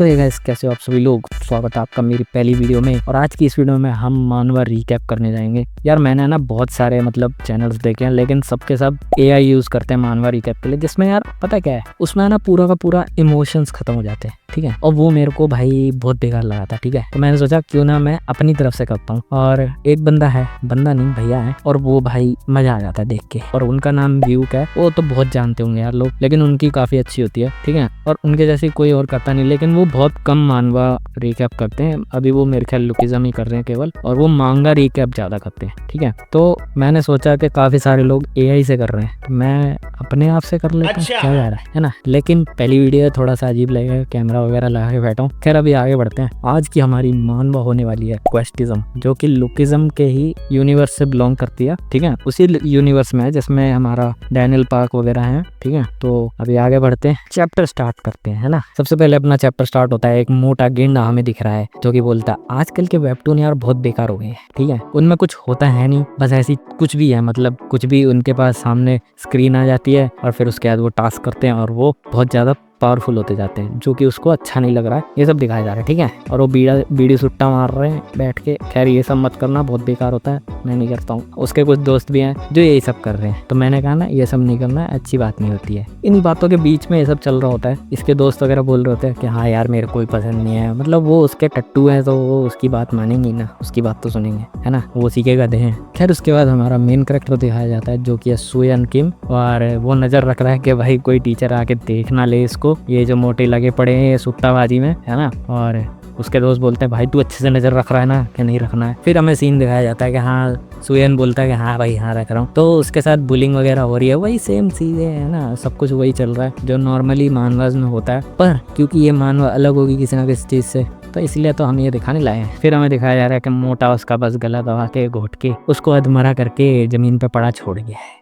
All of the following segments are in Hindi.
तो ये गाइस, कैसे हो आप सभी लोग। स्वागत है आपका मेरी पहली वीडियो में। और आज की इस वीडियो में हम मानवा रिकैप करने जाएंगे। यार मैंने ना बहुत सारे चैनल्स देखे हैं, लेकिन सबके सब AI यूज करते हैं मानवा रिकैप के लिए, जिसमें यार पता क्या है, उसमें ना पूरा का पूरा इमोशंस खत्म हो जाते हैं। ठीक है, और वो मेरे को भाई बहुत बेकार लगा था। ठीक है, तो मैंने सोचा क्यों ना मैं अपनी तरफ से करता हूँ। और एक बंदा नहीं भैया है, और वो भाई मजा आ जाता है देख के। और उनका नाम व्यूक है, वो तो बहुत जानते होंगे यार लोग, लेकिन उनकी काफी अच्छी होती है। ठीक है, और उनके जैसे कोई और करता नहीं, लेकिन वो बहुत कम मानवा रिकैप करते हैं। अभी वो मेरे ख्याल लुकिज्म ही कर रहे हैं केवल, और वो मांगा रिकैप ज्यादा करते हैं। ठीक है, तो मैंने सोचा कि काफी सारे लोग AI से कर रहे हैं, तो मैं अपने आप से कर लेता हूँ। क्या जा रहा है ना। लेकिन पहली वीडियो थोड़ा सा अजीब लगेगा, कैमरा वगैरह लगा के बैठा हूँ। खैर अभी आगे बढ़ते हैं। आज की हमारी मानवा होने वाली है क्वेस्टिज्म, जो कि लुकिज्म के ही यूनिवर्स से बिलोंग करती है। ठीक है, उसी यूनिवर्स में है जिसमें हमारा डैनियल पार्क वगैरह है। ठीक है, तो अभी आगे बढ़ते हैं, चैप्टर स्टार्ट करते हैं, है ना। सबसे पहले अपना चैप्टर स्टार्ट होता है, एक मोटा गेंडा हमें दिख रहा है जो कि बोलता है आजकल के वेबटून यार बहुत बेकार हो गए हैं। ठीक है, उनमें कुछ होता है नहीं, बस ऐसी कुछ भी है, कुछ भी उनके पास सामने स्क्रीन आ जाती है और फिर उसके बाद वो टास्क करते हैं और वो बहुत ज्यादा पावरफुल होते जाते हैं, जो कि उसको अच्छा नहीं लग रहा है। ये सब दिखाया जा रहा है। ठीक है, और वो बीड़ी सुट्टा मार रहे हैं बैठ के। खैर ये सब मत करना, बहुत बेकार होता है, मैं नहीं करता हूँ। उसके कुछ दोस्त भी हैं जो यही सब कर रहे हैं, तो मैंने कहा ना ये सब नहीं करना, अच्छी बात नहीं होती है। इन्हीं बातों के बीच में ये सब चल रहा होता है। इसके दोस्त वगैरह बोल रहे होते हैं कि हाँ यार मेरे कोई पसंद नहीं है, वो उसके टट्टू है तो वो उसकी बात मानेंगी ना, उसकी बात तो सुनेंगे, है ना, वो उसी के गधे हैं। खैर उसके बाद हमारा मेन कैरेक्टर दिखाया जाता है जो कि है सुयन किम, और वो नजर रख रहा है कि भाई कोई टीचर आके देख ना ले इसको, ये जो मोटे लगे पड़े हैं ये सुट्टाबाजी में, है ना। और उसके दोस्त बोलते हैं भाई तू अच्छे से नजर रख रहा है ना कि नहीं रखना है। फिर हमें सीन दिखाया जाता है कि हाँ, सुयन बोलता है कि हाँ भाई हाँ रख रहा हूँ। तो उसके साथ बुलिंग वगैरह हो रही है, वही सेम चीजें है ना, सब कुछ वही चल रहा है जो नॉर्मली मानवाज में होता है। पर क्योंकि ये मानवा अलग होगी किसी ना किसी चीज से, तो इसलिए तो हम ये दिखाने लाए हैं। फिर हमें दिखाया जा रहा है कि मोटा उसका बस गला दबा के घोट के उसको अधमरा करके जमीन पे पड़ा छोड़ गया है।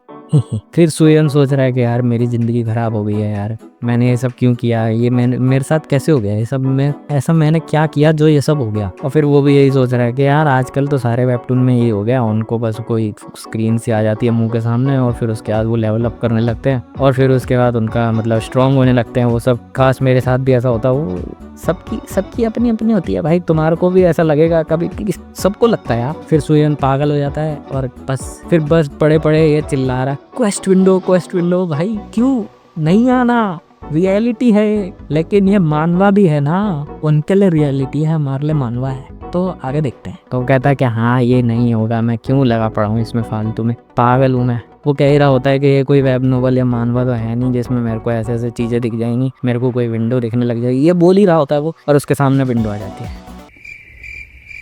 फिर सुयन सोच रहा है कि यार मेरी जिंदगी खराब हो गई है यार, मैंने ये सब क्यों किया, ये मेरे साथ कैसे हो गया ये सब, मैंने क्या किया जो ये सब हो गया। और फिर वो भी यही सोच रहा है कि यार आजकल तो सारे वेबटून में ये हो गया, उनको बस कोई स्क्रीन से आ जाती है मुंह के सामने, और फिर उसके बाद वो लेवल अप करने लगते हैं, और फिर उसके बाद उनका स्ट्रांग होने लगते हैं वो सब। खास मेरे साथ भी ऐसा होता है। वो सबकी अपनी अपनी होती है भाई, तुम्हारे को भी ऐसा लगेगा कभी, सबको लगता है यार। फिर सुयन पागल हो जाता है और बस पड़े पड़े ये चिल्ला रहा है क्वेस्ट विंडो भाई क्यों नहीं आना, रियलिटी है। लेकिन ये मानवा भी है ना, उनके लिए रियलिटी है, हमारे लिए मानवा है। तो आगे देखते हैं। तो कहता है कि हाँ ये नहीं होगा, मैं क्यों लगा पड़ा हूँ इसमें फालतू में, पागल हूँ मैं। वो कह ही रहा होता है कि ये कोई वेब नोवेल या मानवा तो है नहीं जिसमें मेरे को ऐसे ऐसे चीजें दिख जाएंगी, मेरे को कोई विंडो दिखने लग जाएगी, ये बोल ही रहा होता है वो, और उसके सामने विंडो आ जाती है।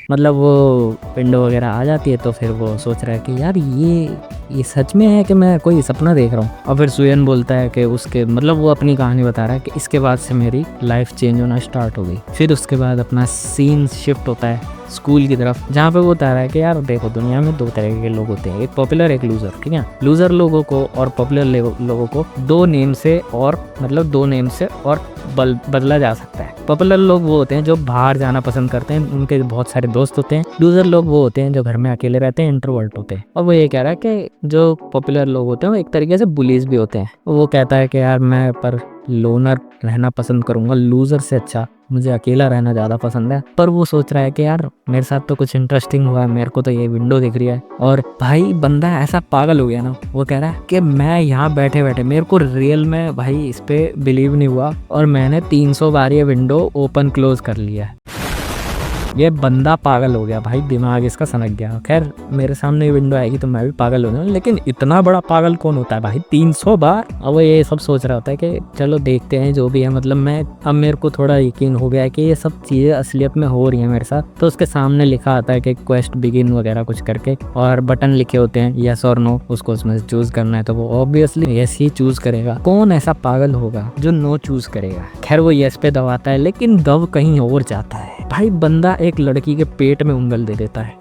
वो विंडो वगैरह आ जाती है, तो फिर वो सोच रहा है कि यार ये सच में है कि मैं कोई सपना देख रहा हूँ। और फिर सुयन बोलता है कि उसके वो अपनी कहानी बता रहा है कि इसके बाद से मेरी लाइफ चेंज होना स्टार्ट हो गई। फिर उसके बाद अपना सीन शिफ्ट होता है स्कूल की तरफ, जहाँ पे वो बता रहा है कि यार देखो दुनिया में दो तरह के लोग होते हैं, एक पॉपुलर एक लूजर। ठीक है, लूजर लोगों को और पॉपुलर लोगों को दो नेम से और बदला जा सकता है। पॉपुलर लोग वो होते हैं जो बाहर जाना पसंद करते हैं, उनके बहुत सारे दोस्त होते हैं। लूजर लोग वो होते हैं जो घर में अकेले रहते हैं, इंट्रोवर्ट होते हैं। और वो ये कह रहा है कि जो पॉपुलर लोग होते हैं वो एक तरीके से बुलीज भी होते हैं। वो कहता है कि यार मैं पर लोनर रहना पसंद करूंगा, लूजर से अच्छा मुझे अकेला रहना ज्यादा पसंद है। पर वो सोच रहा है कि यार मेरे साथ तो कुछ इंटरेस्टिंग हुआ है, मेरे को तो ये विंडो दिख रही है। और भाई बंदा ऐसा पागल हो गया ना, वो कह रहा है कि मैं यहाँ बैठे बैठे मेरे को रियल में भाई इस पे बिलीव नहीं हुआ, और मैंने 300 बार ये विंडो ओपन क्लोज कर लिया है। ये बंदा पागल हो गया भाई, दिमाग इसका सनक गया। खैर मेरे सामने विंडो आएगी तो मैं भी पागल हो जाऊंगा, लेकिन इतना बड़ा पागल कौन होता है भाई 300 बार। अब वो ये सब सोच रहा होता है कि चलो देखते हैं जो भी है, अब मेरे को थोड़ा यकीन हो गया है कि ये सब चीजें असलियत में हो रही है मेरे साथ। तो उसके सामने लिखा आता है कि क्वेस्ट बिगिन वगैरह कुछ करके, और बटन लिखे होते हैं यस और नो, उसको उसमें चूज करना है, तो वो ऑब्वियसली यस ही चूज करेगा। कौन ऐसा पागल होगा जो नो चूज करेगा। खैर वो यस पे दबाता है, लेकिन दब कहीं और जाता है भाई, बंदा एक लड़की के पेट में उंगल दे देता है।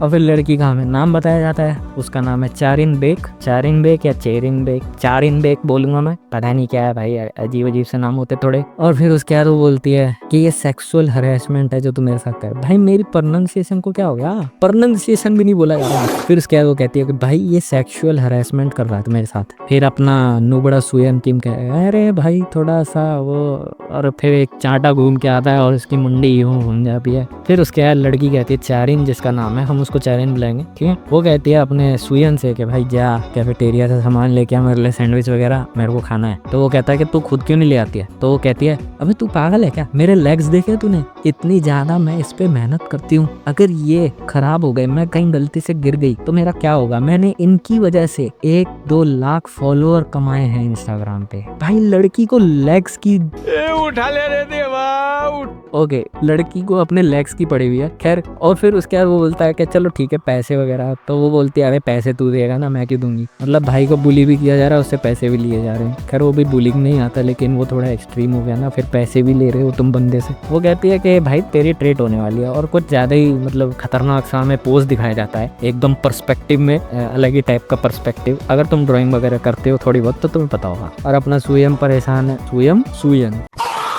और फिर लड़की का हमें नाम बताया जाता है, उसका नाम है चारिन बेग या चेरिन बेग, चारिन बेग बोलूंगा मैं, पता नहीं क्या है भाई, अजीब अजीब से नाम होते थोड़े। और फिर उसके बाद वो बोलती है कि ये सेक्सुअल हरेसमेंट है जो तू मेरे साथ कर। भाई मेरी प्रोनाउंसिएशन को क्या हो गया, प्रोनाउंसिएशन भी नहीं बोला जा रहा। फिर उसके बाद वो कहती है कि भाई ये सेक्सुअल हरेसमेंट कर रहा है मेरे साथ। फिर अपना नुबड़ा सुयन टीम कह अरे भाई थोड़ा सा वो, और फिर एक चांटा घूम के आता है और उसकी मुंडी यूं घूम जाती है। फिर उसके बाद लड़की कहती है चारिन, जिसका नाम है, हम उसको चारिन बुलाएंगे, ठीक है। वो कहती है अपने सुयन से कि भाई जा कैफेटेरिया से सामान लेके आ मेरे लिए, सैंडविच वगैरह मेरे को खाना है। तो वो कहता है कि तू खुद क्यों नहीं ले आती है। तो वो कहती है अबे तू पागल है क्या, मेरे लेग्स देखे तूने, इतनी ज्यादा मैं इस पे मेहनत करती हूँ, अगर ये खराब हो गए, मैं कहीं गलती से गिर गई तो मेरा क्या होगा। मैंने इनकी वजह से 1-2 लाख फॉलोअर कमाए हैं इंस्टाग्राम पे। भाई लड़की को लेग्स की उठा ले रे देवा, ओके, लड़की को अपने लेग्स की पड़ी हुई है। खैर, और फिर उसके बाद वो बोलता है कि चलो ठीक है पैसे वगैरह। तो वो बोलती है अरे पैसे तू देगा ना, मैं क्यों दूंगी। मतलब भाई को बुली भी किया जा रहा है, उससे पैसे भी लिए जा रहे हैं। खैर वो भी बुलिंग नहीं आता, लेकिन वो थोड़ा एक्सट्रीम हो गया ना, फिर पैसे भी ले रहे हो तुम बंदे से। वो कहती है कि भाई तेरी ट्रेट होने वाली है, और कुछ ज्यादा ही मतलब खतरनाक सा हमें पोज दिखाया जाता है, एकदम पर्सपेक्टिव में, अलग ही टाइप का पर्सपेक्टिव। अगर तुम ड्राइंग वगैरह करते हो थोड़ी बहुत तो तुम्हें पता होगा। और अपना सुयन परेशान है,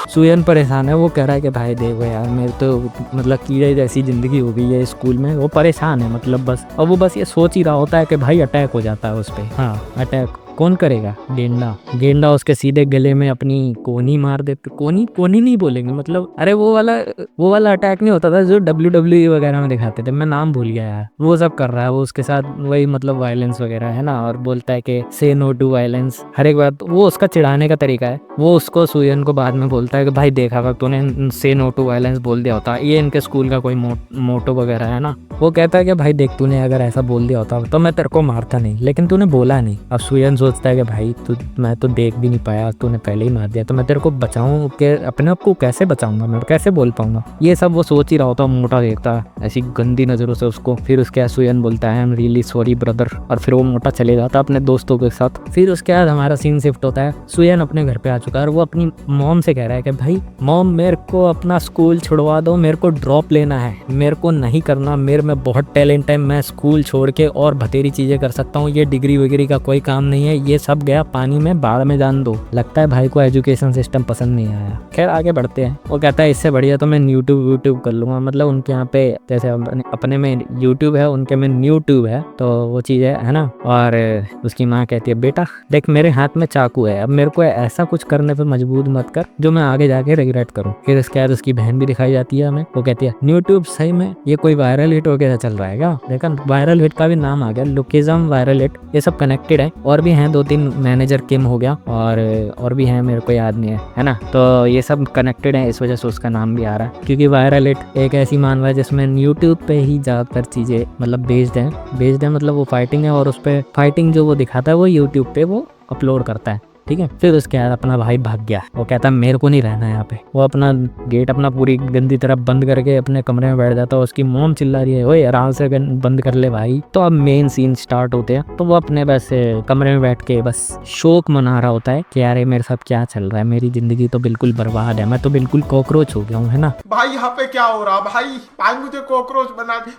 सुयन परेशान है। वो कह रहा है कि भाई देखो यार मेरे तो मतलब कीड़े जैसी जिंदगी हो गई है स्कूल में। वो परेशान है मतलब बस, और वो बस ये सोच ही रहा होता है कि भाई अटैक हो जाता है उस पर। हाँ अटैक कौन करेगा, गेंडा उसके सीधे गले में अपनी कोनी मार देते। कोनी नहीं बोलेंगे, मतलब अरे वो वाला अटैक नहीं होता था जो WWE वगैरह में दिखाते थे, मैं नाम भूल गया यार। वो सब कर रहा है वो उसके साथ, वही मतलब वायलेंस वगैरह है ना। और बोलता है कि से नो टू वायलेंस हर एक बात। वो उसका चिढ़ाने का तरीका है। वो उसको सुयन को बाद में बोलता है कि भाई देखा अगर तूने से नो टू वायलेंस बोल दिया होता, ये इनके स्कूल का कोई मोटो वगैरह है ना। वो कहता है कि भाई देख तूने अगर ऐसा बोल दिया होता तो मैं तेरे को मारता नहीं, लेकिन तूने बोला नहीं। अब सुयन सोचता है कि भाई मैं तो देख भी नहीं पाया, तूने पहले ही मार दिया, तो मैं तेरे को बचाऊं के अपने आप को कैसे बचाऊंगा, मैं कैसे बोल पाऊंगा। ये सब वो सोच ही रहा होता। मोटा देखता है ऐसी गंदी नजरों से उसको। फिर उसके बाद सुयन बोलता है I am really sorry brother, और फिर वो मोटा चले जाता अपने दोस्तों के साथ। फिर उसके बाद हमारा सीन शिफ्ट होता है, सुयन अपने घर पे आ चुका है और वो अपनी मॉम से कह रहा है कि भाई मॉम मेरे को अपना स्कूल छुड़वा दो, मेरे को ड्रॉप लेना है, मेरे को नहीं करना, मेरे में बहुत टैलेंट है, मैं स्कूल छोड़ के और बतेरी चीजें कर सकता हूँ, ये डिग्री वगैरह का कोई काम नहीं है, ये सब गया पानी में, बाढ़ में जान दो। लगता है भाई को एजुकेशन सिस्टम पसंद नहीं आया। खैर आगे बढ़ते हैं। वो कहता है इससे बढ़िया तो मैं यूट्यूब कर लूंगा। मतलब उनके यहाँ पे जैसे अपने में यूट्यूब है, उनके में न्यूट्यूब है, तो वो चीज़ है ना। और उसकी माँ कहती है बेटा देख मेरे हाथ में चाकू है, अब मेरे को ऐसा कुछ करने पर मजबूर मत कर जो मैं आगे जाके रिग्रेट करूँ। फिर इसके बाद उसकी बहन भी दिखाई जाती है हमें। वो कहती है न्यूट्यूब सही में ये कोई वायरल हिट वगैरह चल रहा है क्या। देखा वायरल हिट का भी नाम आ गया, लुकिज्म, वायरल हिट, ये सब कनेक्टेड है। और भी हैं 2-3 मैनेजर किम हो गया, और भी हैं मेरे को याद नहीं है ना। तो ये सब कनेक्टेड है, इस वजह से उसका नाम भी आ रहा है। क्योंकि वायरल हिट एक ऐसी मानवा है जिसमें यूट्यूब पे ही ज़्यादातर चीज़ें मतलब बेस्ड है, मतलब वो फाइटिंग है, और उस पर फाइटिंग जो वो दिखाता है वो यूट्यूब पे वो अपलोड करता है, ठीक है। फिर उसके बाद अपना भाई भाग गया। वो कहता है मेरे को नहीं रहना है यहाँ पे। वो अपना गेट अपना पूरी गंदी तरह बंद करके अपने कमरे में बैठ जाता है। उसकी मॉम चिल्ला रही है ओए आराम से बंद कर ले भाई। तो अब मेन सीन स्टार्ट होते हैं। तो वो अपने बस कमरे में बैठ के बस शोक मना रहा होता है कि यार मेरे साथ क्या चल रहा है, मेरी जिंदगी तो बिल्कुल बर्बाद है, मैं तो बिल्कुल कॉकरोच हो गया हूँ, है ना भाई। यहाँ पे क्या हो रहा भाई मुझे कॉकरोच बना दी।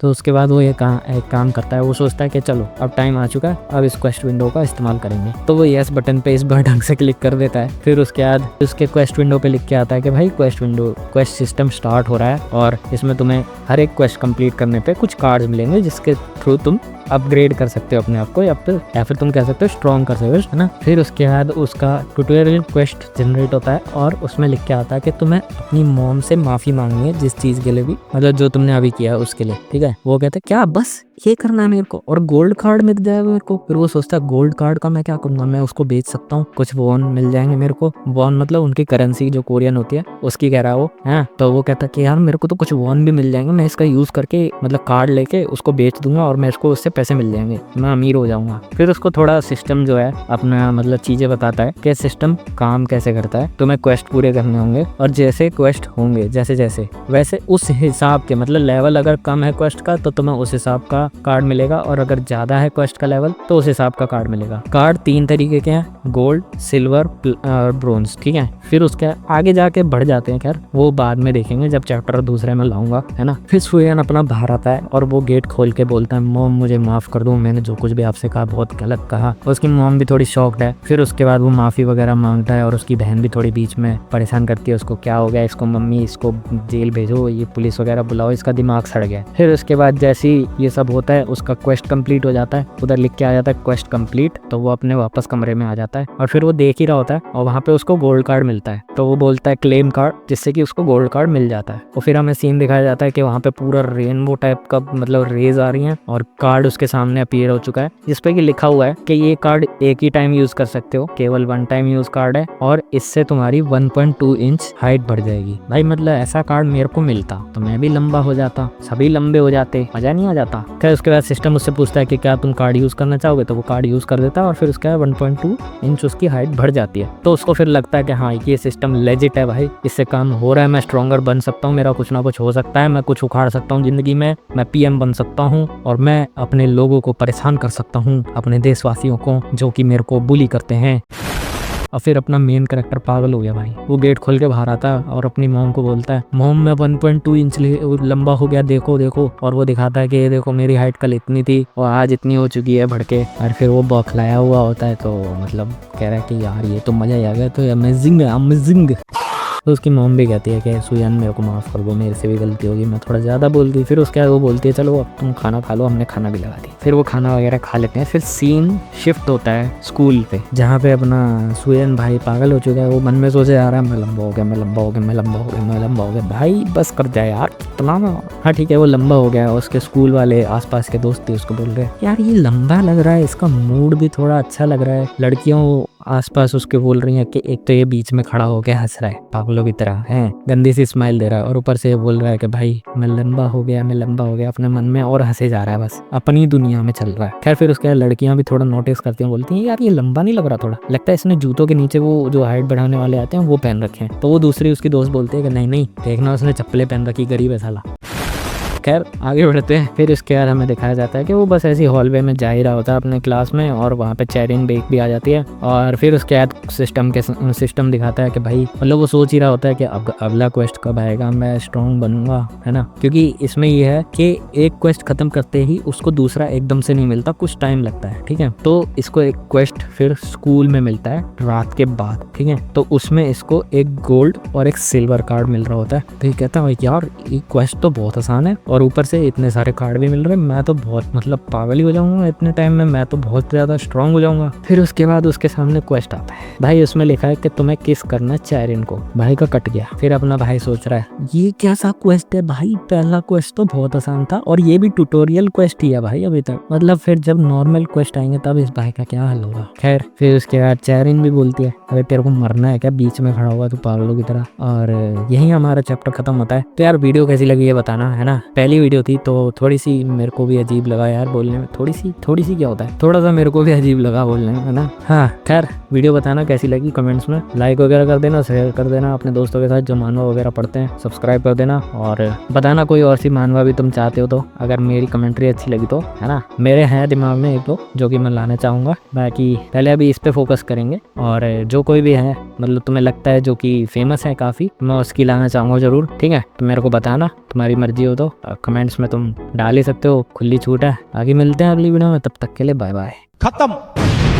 तो उसके बाद वो एक काम करता है। वो सोचता है कि चलो अब टाइम आ चुका है, अब इस क्वेस्ट विंडो का इस्तेमाल करेंगे। तो वो यस बटन पे इस बार ढंग से क्लिक कर देता है। फिर उसके बाद उसके क्वेस्ट विंडो पे लिख के आता है कि भाई क्वेस्ट सिस्टम स्टार्ट हो रहा है, और इसमें तुम्हें हर एक क्वेस्ट कंप्लीट करने पे कुछ कार्ड्स मिलेंगे जिसके थ्रू तुम अपग्रेड कर सकते हो अपने आप को, या फिर तुम कह सकते हो स्ट्रॉन्ग कर सकते हो, है ना। फिर उसके बाद उसका ट्यूटोरियल क्वेस्ट जनरेट होता है, और उसमें लिख के आता है कि तुम्हें अपनी मॉम से माफी मांगनी है जिस चीज के लिए भी, मतलब जो तुमने अभी किया उसके लिए, ठीक है। वो कहते हैं क्या बस ये करना है मेरे को, और गोल्ड कार्ड मिल जाएगा मेरे को। फिर वो सोचता है गोल्ड कार्ड का मैं क्या करूंगा, मैं उसको बेच सकता हूँ, कुछ वॉन मिल जाएंगे मेरे को। वॉन मतलब उनकी करेंसी जो कोरियन होती है उसकी कह रहा है वो, है। तो वो कहता है कि यार मेरे को तो कुछ वॉन भी मिल जाएंगे, मैं इसका यूज करके मतलब कार्ड लेके उसको बेच दूंगा, और मैं इसको उससे पैसे मिल जाएंगे, मैं अमीर हो जाऊंगा। फिर उसको थोड़ा सिस्टम जो है अपना मतलब चीजें बताता है कि सिस्टम काम कैसे करता है। तुम्हें क्वेस्ट पूरे करने होंगे, और जैसे क्वेस्ट होंगे जैसे वैसे उस हिसाब के मतलब लेवल अगर कम है क्वेस्ट का तो तुम्हें उस हिसाब का कार्ड मिलेगा, और अगर ज़्यादा है क्वेस्ट का लेवल तो उस हिसाब का कार्ड मिलेगा। कार्ड 3 तरीके के हैं, गोल्ड, सिल्वर और ब्रोंज, ठीक है। फिर उसके आगे जाके बढ़ जाते हैं, खैर वो बाद में देखेंगे जब चैप्टर दूसरे में लाऊंगा, है ना। फिर सुयन अपना बाहर आता है और वो गेट खोल के बोलता है, मॉम मुझे माफ़ कर दो, मैंने जो कुछ भी आपसे कहा बहुत गलत कहा। उसकी मॉम भी थोड़ी शॉक्ड है। फिर उसके बाद वो माफ़ी वगैरह मांगता है और उसकी बहन भी थोड़ी बीच में परेशान करती है उसको, क्या हो गया इसको मम्मी, इसको जेल भेजो, ये पुलिस वगैरह बुलाओ, इसका दिमाग सड़ गया। फिर उसके बाद जैसे ही ये सब होता है उसका क्वेस्ट कंप्लीट हो जाता है, उधर लिख के आ जाता है क्वेस्ट कंप्लीट, तो वो अपने वापस कमरे में आ जाता है और फिर वो देख ही रहा होता है और वहाँ पे उसको गोल्ड कार्ड मिलता है। तो वो बोलता है क्लेम कार्ड, जिससे कि उसको गोल्ड कार्ड मिल जाता है। और फिर हमें सीन दिखाया जाता है कि वहाँ पे पूरा रेनबो टाइप का मतलब रेज आ रही हैं और कार्ड उसके सामने अपीयर हो चुका है, जिसपे कि लिखा हुआ है कि ये कार्ड एक ही टाइम यूज कर सकते हो, केवल 1 टाइम यूज कार्ड है और इससे तुम्हारी 1.2 इंच हाइट बढ़ जाएगी। भाई मतलब ऐसा कार्ड मेरे को मिलता तो मैं भी लंबा हो जाता, सभी लंबे हो जाते, मजा नहीं आ जाता। फिर उसके बाद सिस्टम उससे पूछता है कि क्या तुम कार्ड यूज करना चाहोगे, तो वो कार्ड यूज कर देता है और फिर उसके बाद 1.2 इंच उसकी हाइट बढ़ जाती है। तो उसको फिर लगता है कि हाँ ये सिस्टम लेजिट है भाई, इससे काम हो रहा है, मैं स्ट्रॉन्गर बन सकता हूँ, मेरा कुछ ना कुछ हो सकता है, मैं कुछ उखाड़ सकता हूँ जिंदगी में, मैं पीएम बन सकता हूँ और मैं अपने लोगों को परेशान कर सकता हूँ, अपने देशवासियों को जो कि मेरे को बुली करते हैं। और फिर अपना मेन कैरेक्टर पागल हो गया भाई, वो गेट खोल के बाहर आता है और अपनी मॉम को बोलता है, मॉम मैं 1.2 इंच लंबा हो गया, देखो देखो। और वो दिखाता है कि ये देखो मेरी हाइट कल इतनी थी और आज इतनी हो चुकी है बढ़ के। और फिर वो बौखलाया हुआ होता है, तो मतलब कह रहा है कि यार ये तो मजा ही आ गया, तो अमेजिंग है अमेजिंग। तो उसकी मॉम भी कहती है कि सुयन मेरे को माफ़ कर दो, मेरे से भी गलती होगी, मैं थोड़ा ज़्यादा बोल दी। फिर उसके बाद वो बोलती है चलो अब तुम खाना खा लो, हमने खाना भी लगा दी। फिर वो खाना वगैरह खा लेते हैं। फिर सीन शिफ्ट होता है स्कूल पे, जहाँ पे अपना सुयन भाई पागल हो चुका है। वो मन में सोचे आ रहा है मैं लंबा हो गया, मैं लंबा हो गया, मैं लंबा हो गया, मैं लंबा हो गया। भाई बस कर जाए यार कितना ना। हाँ ठीक है वो लंबा हो गया। उसके स्कूल वाले आसपास के दोस्त थे उसको बोल रहे हैं यार ये लंबा लग रहा है, इसका मूड भी थोड़ा अच्छा लग रहा है। लड़कियों आसपास उसके बोल रही हैं कि एक तो ये बीच में खड़ा होकर हंस रहा है पागलों की तरह है, गंदी सी स्माइल दे रहा है, और ऊपर से ये बोल रहा है कि भाई मैं लंबा हो गया, मैं लंबा हो गया, अपने मन में और हंसे जा रहा है, बस अपनी दुनिया में चल रहा है। खैर फिर उसके लड़कियां भी थोड़ा नोटिस करती हैं, बोलती हैं यार ये लंबा नहीं लग रहा, थोड़ा लगता है इसने जूतों के नीचे वो जो हाइट बढ़ाने वाले आते हैं वो पहन रखे हैं। तो वो दूसरी उसकी दोस्त बोलती है कि नहीं नहीं देखना उसने चप्पलें पहन रखी, गरीब है साला। खैर आगे बढ़ते हैं। फिर इसके बाद हमें दिखाया जाता है कि वो बस ऐसी हॉलवे में जा ही रहा होता है अपने क्लास में, और वहाँ पे चेरिन बेक भी आ जाती है। और फिर उसके बाद सिस्टम दिखाता है कि भाई मतलब वो सोच ही रहा होता है कि अब अगला क्वेस्ट कब आएगा, मैं स्ट्रॉन्ग बनूंगा, है ना। क्योंकि इसमें ये है कि एक क्वेस्ट खत्म करते ही उसको दूसरा एकदम से नहीं मिलता, कुछ टाइम लगता है, ठीक है। तो इसको एक क्वेस्ट फिर स्कूल में मिलता है रात के बाद, ठीक है। तो उसमें इसको एक गोल्ड और एक सिल्वर कार्ड मिल रहा होता है। तो ये कहता है यार ये क्वेस्ट तो बहुत आसान है और ऊपर से इतने सारे कार्ड भी मिल रहे हैं, मैं तो बहुत मतलब पागल ही हो जाऊंगा इतने टाइम में, मैं तो बहुत ज्यादा स्ट्रांग हो जाऊंगा। फिर उसके बाद उसके सामने क्वेस्ट आता है भाई, उसमें लिखा है कि तुम्हें किस करना चेरिन को। भाई का कट गया। फिर अपना भाई सोच रहा है ये कैसा क्वेस्ट है भाई, पहला क्वेस्ट तो बहुत आसान था और ये भी ट्यूटोरियल क्वेस्ट ही है भाई अभी तक, मतलब फिर जब नॉर्मल क्वेस्ट आएंगे तब इस भाई का क्या हल होगा। खैर फिर उसके बाद चेरिन भी बोलती है अरे तेरे को मरना है क्या, बीच में खड़ा हुआ तू पागलों की तरह। और यही हमारा चैप्टर खत्म होता है। तो यार वीडियो कैसी लगी ये बताना, है ना। पहली वीडियो थी तो थोड़ी सी मेरे को भी अजीब लगा यार बोलने में, थोड़ी सी क्या होता है, थोड़ा सा मेरे को भी अजीब लगा बोलने में, है ना। हाँ खैर वीडियो बताना कैसी लगी कमेंट्स में, लाइक वगैरह कर देना, शेयर कर देना अपने दोस्तों के साथ जो मानवा वगैरह पढ़ते हैं, सब्सक्राइब कर देना और बताना कोई और सी मानवा भी तुम चाहते हो तो, अगर मेरी कमेंट्री अच्छी लगी तो, है ना। मेरे हैं दिमाग में एक दो जो कि मैं लाना चाहूँगा, बाकी पहले अभी इस पे फोकस करेंगे। और जो कोई भी है मतलब तुम्हें लगता है जो कि फेमस है काफ़ी, मैं उसकी लाना चाहूँगा ज़रूर, ठीक है। तो मेरे को बताना, तुम्हारी मर्जी हो तो कमेंट्स में तुम डाल ही सकते हो, खुली छूट है। आगे मिलते हैं अगली वीडियो में, तब तक के लिए बाय बाय। खत्म।